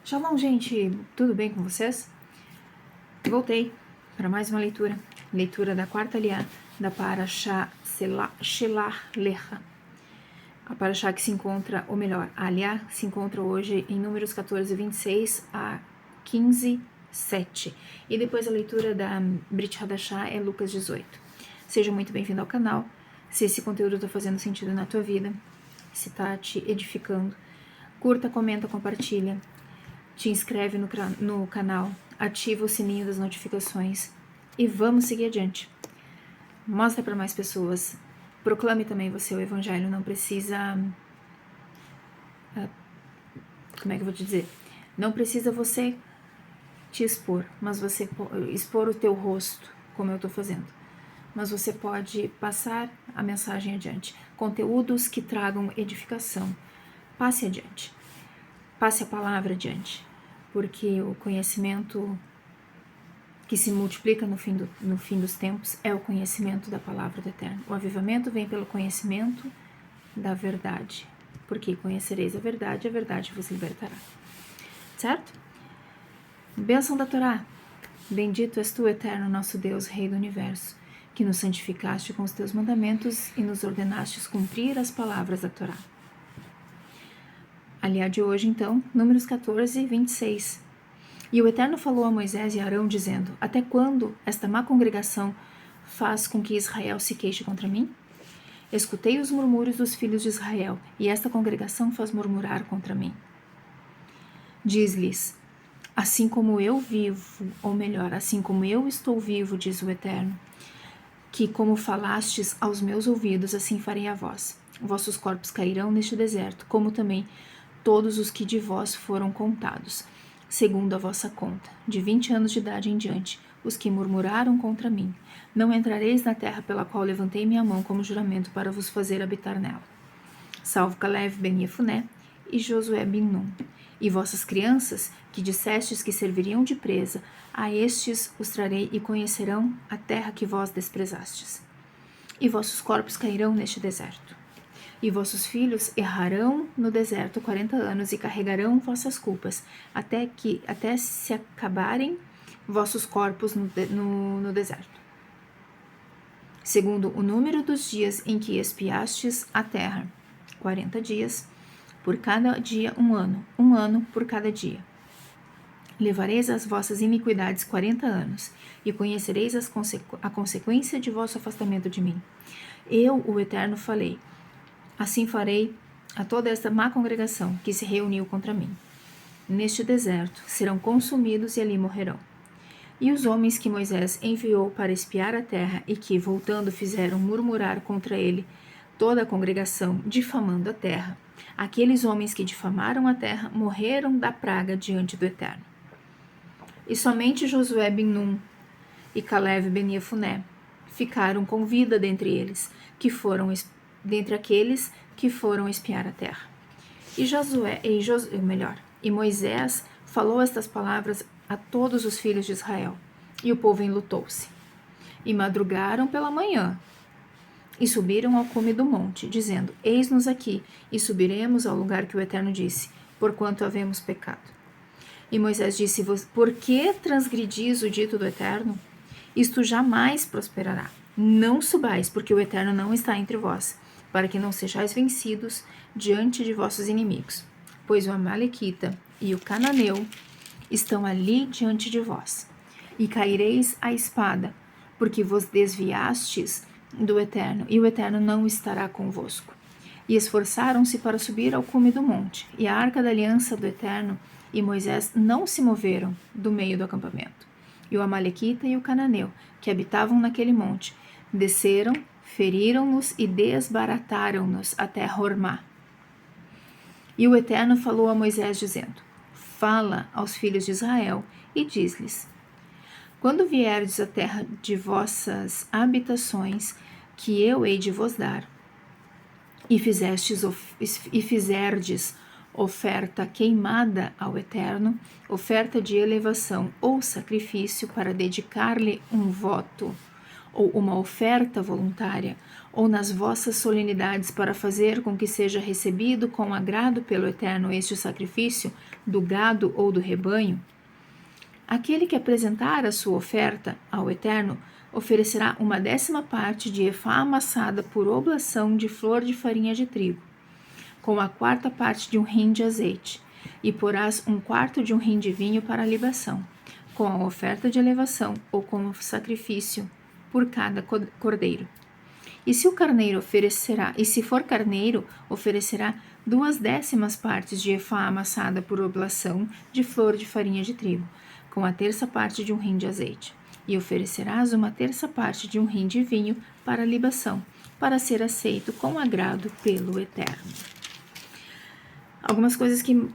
Shalom, gente! Tudo bem com vocês? Voltei para mais uma leitura da quarta aliá da Parashá Shelach Lecha. A Parashá que se encontra, ou melhor, a aliá se encontra hoje em Números 14, 26 a 15, 7. E depois a leitura da Brit Hadashah é Lucas 18. Seja muito bem-vindo ao canal. Se esse conteúdo está fazendo sentido na tua vida, se está te edificando, curta, comenta, compartilha. Te inscreve no canal, ativa o sininho das notificações e vamos seguir adiante. Mostra para mais pessoas, proclame também você o evangelho, não precisa, como é que eu vou te dizer? Não precisa você te expor, mas você expor o teu rosto, como eu estou fazendo. Mas você pode passar a mensagem adiante. Conteúdos que tragam edificação. Passe adiante. Passe a palavra adiante, porque o conhecimento que se multiplica no fim dos tempos é o conhecimento da palavra do Eterno. O avivamento vem pelo conhecimento da verdade, porque conhecereis a verdade vos libertará. Certo? Bênção da Torá. Bendito és tu, Eterno, nosso Deus, Rei do Universo, que nos santificaste com os teus mandamentos e nos ordenastes cumprir as palavras da Torá. Aliá de hoje, então, Números 14, 26. E o Eterno falou a Moisés e Arão, dizendo: Até quando esta má congregação faz com que Israel se queixe contra mim? Escutei os murmúrios dos filhos de Israel, e esta congregação faz murmurar contra mim. Diz-lhes: Assim como eu vivo, ou melhor, assim como eu estou vivo, diz o Eterno, que como falastes aos meus ouvidos, assim farei a vós. Vossos corpos cairão neste deserto, como também todos os que de vós foram contados, segundo a vossa conta, de 20 anos de idade em diante, os que murmuraram contra mim. Não entrareis na terra pela qual levantei minha mão como juramento para vos fazer habitar nela. Salvo Caleb ben Jefuné e Josué ben Nun. E vossas crianças, que dissestes que serviriam de presa, a estes os trarei e conhecerão a terra que vós desprezastes. E vossos corpos cairão neste deserto. E vossos filhos errarão no deserto 40 anos e carregarão vossas culpas, até se acabarem vossos corpos no deserto. Segundo o número dos dias em que espiastes a terra, 40 dias, por cada dia um ano por cada dia. Levareis as vossas iniquidades 40 anos, e conhecereis a consequência de vosso afastamento de mim. Eu, o Eterno, falei. Assim farei a toda esta má congregação que se reuniu contra mim. Neste deserto serão consumidos e ali morrerão. E os homens que Moisés enviou para espiar a terra e que, voltando, fizeram murmurar contra ele toda a congregação, difamando a terra, aqueles homens que difamaram a terra morreram da praga diante do Eterno. E somente Josué ben Nun e Caleb ben Jefuné ficaram com vida dentre eles, dentre aqueles que foram espiar a terra. E Moisés falou estas palavras a todos os filhos de Israel, e o povo enlutou-se. E madrugaram pela manhã, e subiram ao cume do monte, dizendo: Eis-nos aqui, e subiremos ao lugar que o Eterno disse, porquanto havemos pecado. E Moisés disse: Por que transgredis o dito do Eterno? Isto jamais prosperará. Não subais, porque o Eterno não está entre vós, para que não sejais vencidos diante de vossos inimigos, pois o Amalequita e o Cananeu estão ali diante de vós. E caireis à espada, porque vos desviastes do Eterno, e o Eterno não estará convosco. E esforçaram-se para subir ao cume do monte, e a arca da aliança do Eterno e Moisés não se moveram do meio do acampamento. E o Amalequita e o Cananeu, que habitavam naquele monte, desceram, feriram-nos e desbarataram-nos até Hormá. E o Eterno falou a Moisés, dizendo: Fala aos filhos de Israel e diz-lhes: Quando vierdes à terra de vossas habitações, que eu hei de vos dar, e fizerdes oferta queimada ao Eterno, oferta de elevação ou sacrifício para dedicar-lhe um voto, ou uma oferta voluntária, ou nas vossas solenidades para fazer com que seja recebido com agrado pelo Eterno este sacrifício do gado ou do rebanho, aquele que apresentar a sua oferta ao Eterno oferecerá 1/10 de efá amassada por oblação de flor de farinha de trigo, com 1/4 parte de um hin de azeite, e porás 1/4 de um hin de vinho para a libação, com a oferta de elevação ou com o sacrifício por cada cordeiro. E se for carneiro, oferecerá 2/10 partes de efá amassada por oblação de flor de farinha de trigo, com 1/3 parte de um hin de azeite, e oferecerás 1/3 parte de um hin de vinho para a libação, para ser aceito com agrado pelo Eterno. Algumas coisas que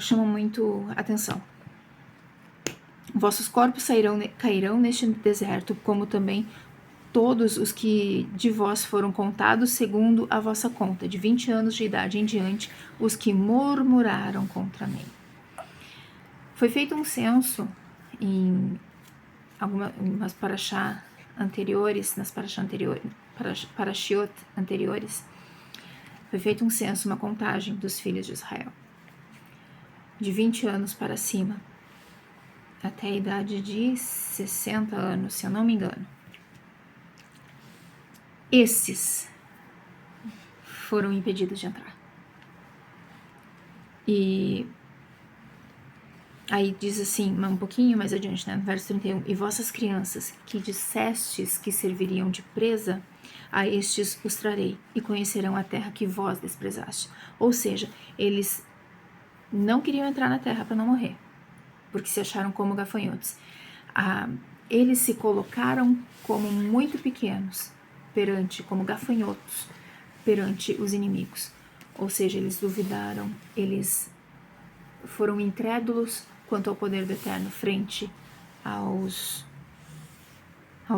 chamam muito atenção. Vossos corpos cairão neste deserto, como também todos os que de vós foram contados segundo a vossa conta, de 20 anos de idade em diante, os que murmuraram contra mim. Foi feito um censo em algumas parashá anteriores, nas parashiot anteriores, foi feito um censo, uma contagem dos filhos de Israel, de 20 anos para cima, até a idade de 60 anos, se eu não me engano. Esses foram impedidos de entrar. E aí diz assim, um pouquinho mais adiante, né, no verso 31, e vossas crianças, que dissestes que serviriam de presa, a estes os trarei, e conhecerão a terra que vós desprezastes. Ou seja, eles não queriam entrar na terra para não morrer, porque se acharam como gafanhotos. Eles se colocaram como muito pequenos, como gafanhotos, perante os inimigos. Ou seja, eles duvidaram, eles foram incrédulos quanto ao poder do Eterno frente aos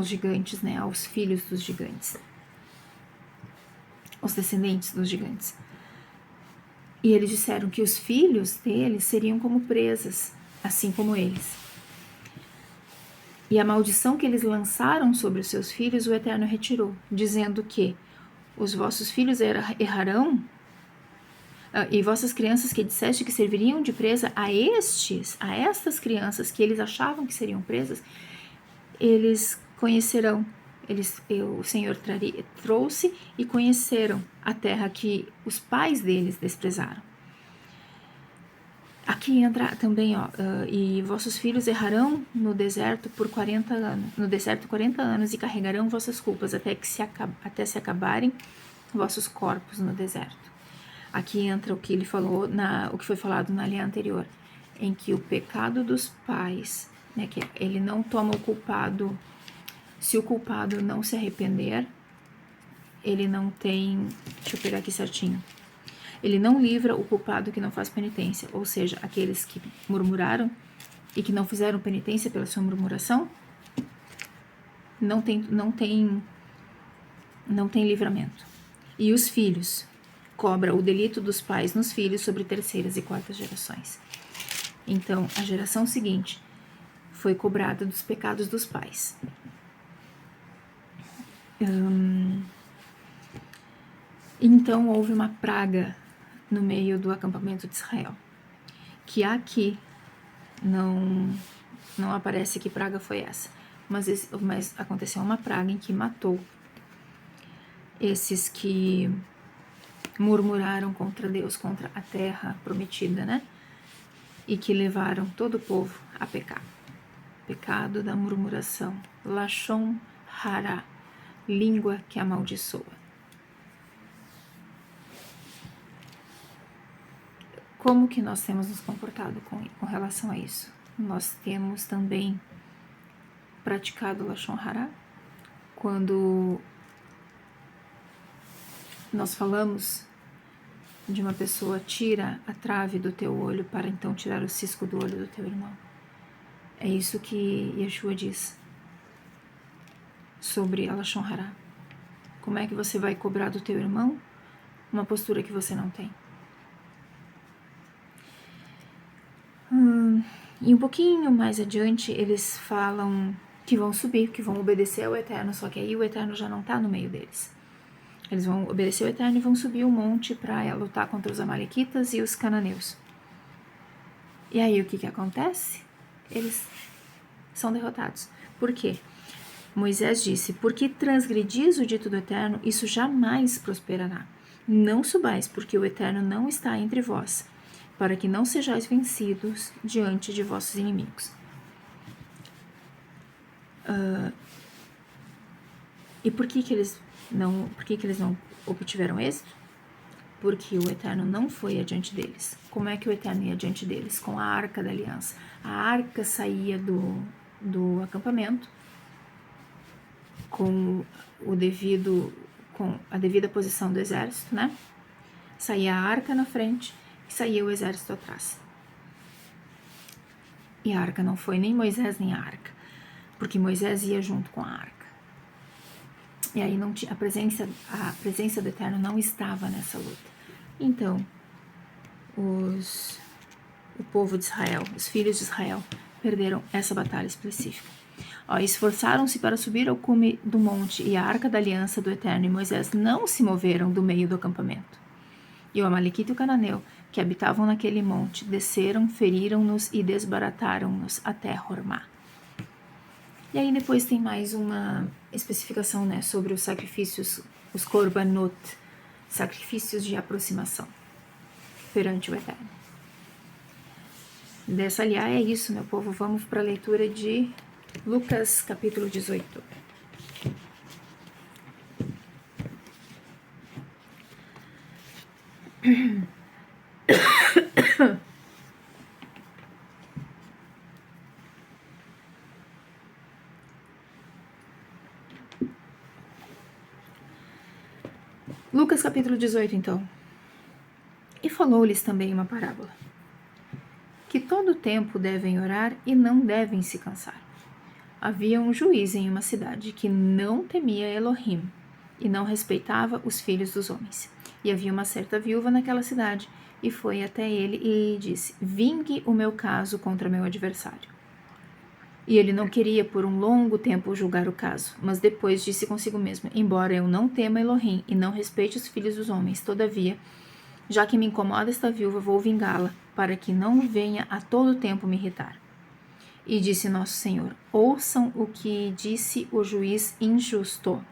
gigantes, né, aos filhos dos gigantes, aos descendentes dos gigantes. E eles disseram que os filhos deles seriam como presas, assim como eles. E a maldição que eles lançaram sobre os seus filhos, o Eterno retirou, dizendo que os vossos filhos errarão, e vossas crianças que disseste que serviriam de presa a estas crianças que eles achavam que seriam presas, eles conhecerão, o Senhor trouxe e conheceram a terra que os pais deles desprezaram. Aqui entra também, e vossos filhos errarão no deserto por 40 anos, e carregarão vossas culpas até se acabarem vossos corpos no deserto. Aqui entra o que ele falou, o que foi falado na linha anterior, em que o pecado dos pais, né, que ele não toma o culpado, se o culpado não se arrepender, ele não tem, deixa eu pegar aqui certinho, ele não livra o culpado que não faz penitência, ou seja, aqueles que murmuraram e que não fizeram penitência pela sua murmuração, não tem livramento. E os filhos, cobra o delito dos pais nos filhos sobre 3ª e 4ª gerações. Então, a geração seguinte foi cobrada dos pecados dos pais. Então, houve uma praga no meio do acampamento de Israel, que aqui não aparece que praga foi essa, mas aconteceu uma praga em que matou esses que murmuraram contra Deus, contra a terra prometida, né? E que levaram todo o povo a pecar. Pecado da murmuração. Lashon hara, língua que amaldiçoa. Como que nós temos nos comportado com relação a isso? Nós temos também praticado Lashon hara? Quando nós falamos de uma pessoa, tira a trave do teu olho para então tirar o cisco do olho do teu irmão. É isso que Yeshua diz sobre a Lashon hara. Como é que você vai cobrar do teu irmão uma postura que você não tem? E um pouquinho mais adiante eles falam que vão subir, que vão obedecer ao Eterno, só que aí o Eterno já não está no meio deles. Eles vão obedecer ao Eterno e vão subir o monte para lutar contra os amalequitas e os cananeus. E aí o que acontece? Eles são derrotados. Por quê? Moisés disse: porque transgredis o dito do Eterno, isso jamais prosperará. Não subais, porque o Eterno não está entre vós, para que não sejais vencidos diante de vossos inimigos. E por que eles não obtiveram êxito? Porque o Eterno não foi adiante deles. Como é que o Eterno ia adiante deles? Com a arca da aliança. A arca saía do acampamento com a devida posição do exército, né? Saía a arca na frente e saía o exército atrás. E a arca não foi nem Moisés nem a arca, porque Moisés ia junto com a arca. E aí não tinha, a presença do Eterno não estava nessa luta. Então, o povo de Israel, os filhos de Israel, perderam essa batalha específica. Esforçaram-se para subir ao cume do monte, e a arca da aliança do Eterno e Moisés não se moveram do meio do acampamento. E o amalequita e o cananeu, que habitavam naquele monte, desceram, feriram-nos e desbarataram-nos até Hormá. E aí depois tem mais uma especificação, né, sobre os sacrifícios, os korbanot, sacrifícios de aproximação perante o Eterno. Dessa, aliás, é isso, meu povo. Vamos para a leitura de Lucas, capítulo 18. Lucas, capítulo 18, então. E falou-lhes também uma parábola, que todo o tempo devem orar e não devem se cansar. Havia um juiz em uma cidade que não temia Elohim e não respeitava os filhos dos homens. E havia uma certa viúva naquela cidade, e foi até ele e disse: vingue o meu caso contra meu adversário. E ele não queria por um longo tempo julgar o caso, mas depois disse consigo mesmo: embora eu não tema Elohim e não respeite os filhos dos homens, todavia, já que me incomoda esta viúva, vou vingá-la, para que não venha a todo tempo me irritar. E disse Nosso Senhor: ouçam o que disse o juiz injusto.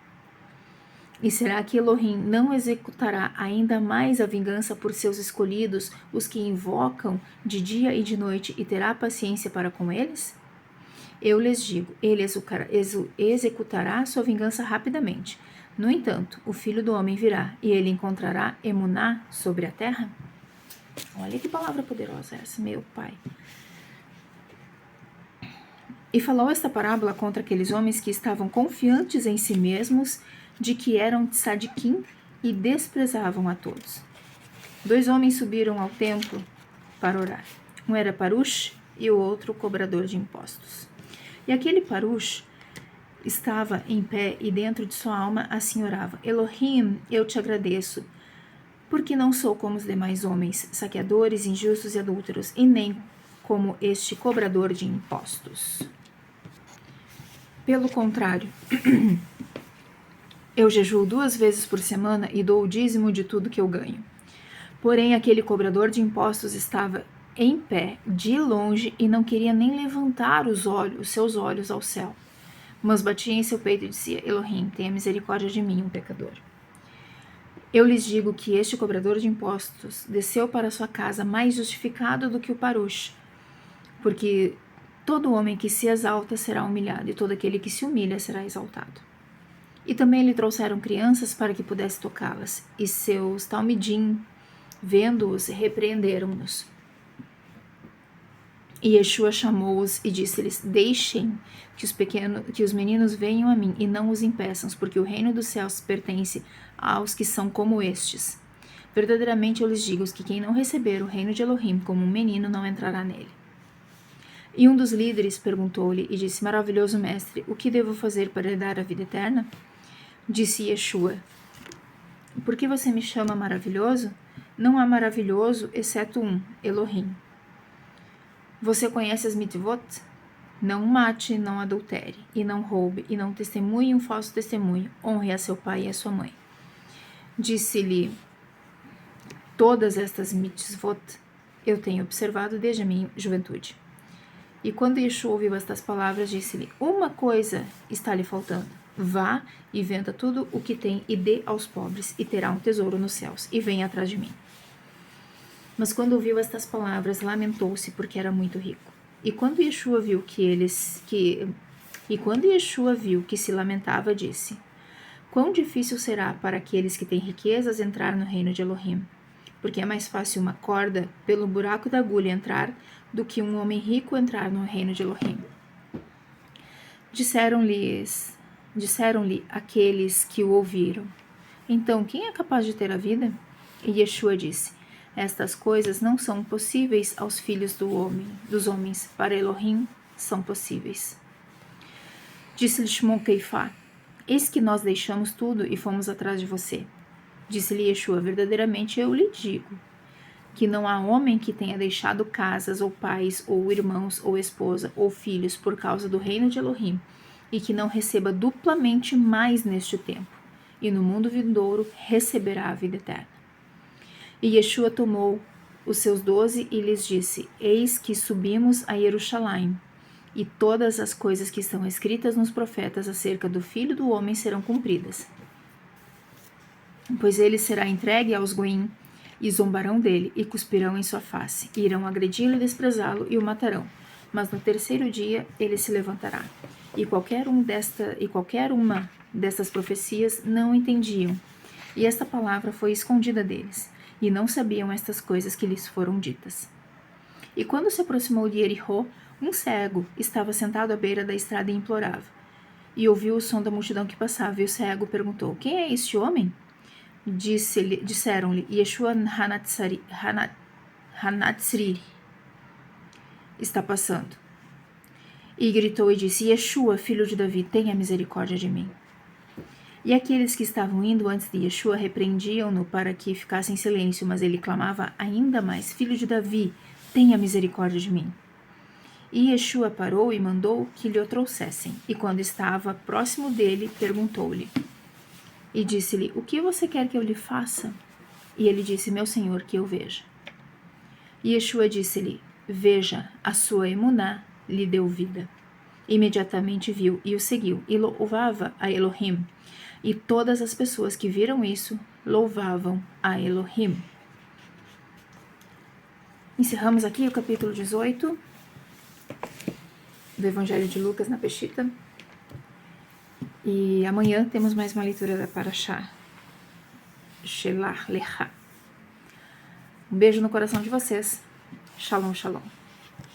E será que Elohim não executará ainda mais a vingança por seus escolhidos, os que invocam de dia e de noite, e terá paciência para com eles? Eu lhes digo, ele executará sua vingança rapidamente. No entanto, o Filho do Homem virá, e ele encontrará emuná sobre a terra? Olha que palavra poderosa essa, meu Pai. E falou esta parábola contra aqueles homens que estavam confiantes em si mesmos de que eram tzadikim e desprezavam a todos. 2 homens subiram ao templo para orar. Um era Parush e o outro cobrador de impostos. E aquele Parush estava em pé e dentro de sua alma assim orava: Elohim, eu te agradeço, porque não sou como os demais homens, saqueadores, injustos e adúlteros, e nem como este cobrador de impostos. Pelo contrário, eu jejuo 2 vezes por semana e dou o dízimo de tudo que eu ganho. Porém, aquele cobrador de impostos estava em pé, de longe, e não queria nem levantar os seus olhos ao céu. Mas batia em seu peito e dizia: Elohim, tenha misericórdia de mim, um pecador. Eu lhes digo que este cobrador de impostos desceu para sua casa mais justificado do que o Parush, porque todo homem que se exalta será humilhado, e todo aquele que se humilha será exaltado. E também lhe trouxeram crianças para que pudesse tocá-las, e seus talmidim, vendo-os, repreenderam-nos. E Yeshua chamou-os e disse-lhes: deixem que os meninos venham a mim, e não os impeçam, porque o reino dos céus pertence aos que são como estes. Verdadeiramente eu lhes digo que quem não receber o reino de Elohim como um menino não entrará nele. E um dos líderes perguntou-lhe e disse: maravilhoso mestre, o que devo fazer para herdar a vida eterna? Disse Yeshua: por que você me chama maravilhoso? Não há maravilhoso exceto um, Elohim. Você conhece as mitvot? Não mate, não adultere, e não roube, e não testemunhe um falso testemunho. Honre a seu pai e a sua mãe. Disse-lhe: todas estas mitzvot eu tenho observado desde a minha juventude. E quando Yeshua ouviu estas palavras, disse-lhe: uma coisa está lhe faltando. Vá e venda tudo o que tem e dê aos pobres, e terá um tesouro nos céus, e venha atrás de mim. Mas quando ouviu estas palavras, lamentou-se porque era muito rico. E quando Yeshua viu que se lamentava, disse: quão difícil será para aqueles que têm riquezas entrar no reino de Elohim? Porque é mais fácil uma corda pelo buraco da agulha entrar do que um homem rico entrar no reino de Elohim. Disseram-lhe aqueles que o ouviram: então, quem é capaz de ter a vida? E Yeshua disse: estas coisas não são possíveis aos filhos dos homens, para Elohim são possíveis. Disse-lhe Shimon Keifá: eis que nós deixamos tudo e fomos atrás de você. Disse-lhe Yeshua: verdadeiramente eu lhe digo que não há homem que tenha deixado casas, ou pais, ou irmãos, ou esposa, ou filhos por causa do reino de Elohim, e que não receba duplamente mais neste tempo, e no mundo vindouro receberá a vida eterna. E Yeshua tomou os seus 12 e lhes disse: eis que subimos a Jerusalém, e todas as coisas que estão escritas nos profetas acerca do Filho do Homem serão cumpridas. Pois ele será entregue aos goim, e zombarão dele, e cuspirão em sua face, e irão agredi-lo e desprezá-lo, e o matarão. Mas no terceiro dia ele se levantará. E qualquer uma destas profecias não entendiam, e esta palavra foi escondida deles, e não sabiam estas coisas que lhes foram ditas. E quando se aproximou de Jericó, um cego estava sentado à beira da estrada e implorava. E ouviu o som da multidão que passava, e o cego perguntou: quem é este homem? Disseram-lhe: Yeshua Hanatzri está passando. E gritou e disse: Yeshua, filho de Davi, tenha misericórdia de mim. E aqueles que estavam indo antes de Yeshua repreendiam-no para que ficasse em silêncio, mas ele clamava ainda mais: filho de Davi, tenha misericórdia de mim. E Yeshua parou e mandou que lhe o trouxessem. E quando estava próximo dele, perguntou-lhe. E disse-lhe: o que você quer que eu lhe faça? E ele disse: meu senhor, que eu veja. E Yeshua disse-lhe: veja, a sua emuná lhe deu vida. Imediatamente viu e o seguiu, e louvava a Elohim. E todas as pessoas que viram isso, louvavam a Elohim. Encerramos aqui o capítulo 18 do Evangelho de Lucas na Peshita. E amanhã temos mais uma leitura da Parashá Shelach Lecha. Um beijo no coração de vocês. Shalom, shalom.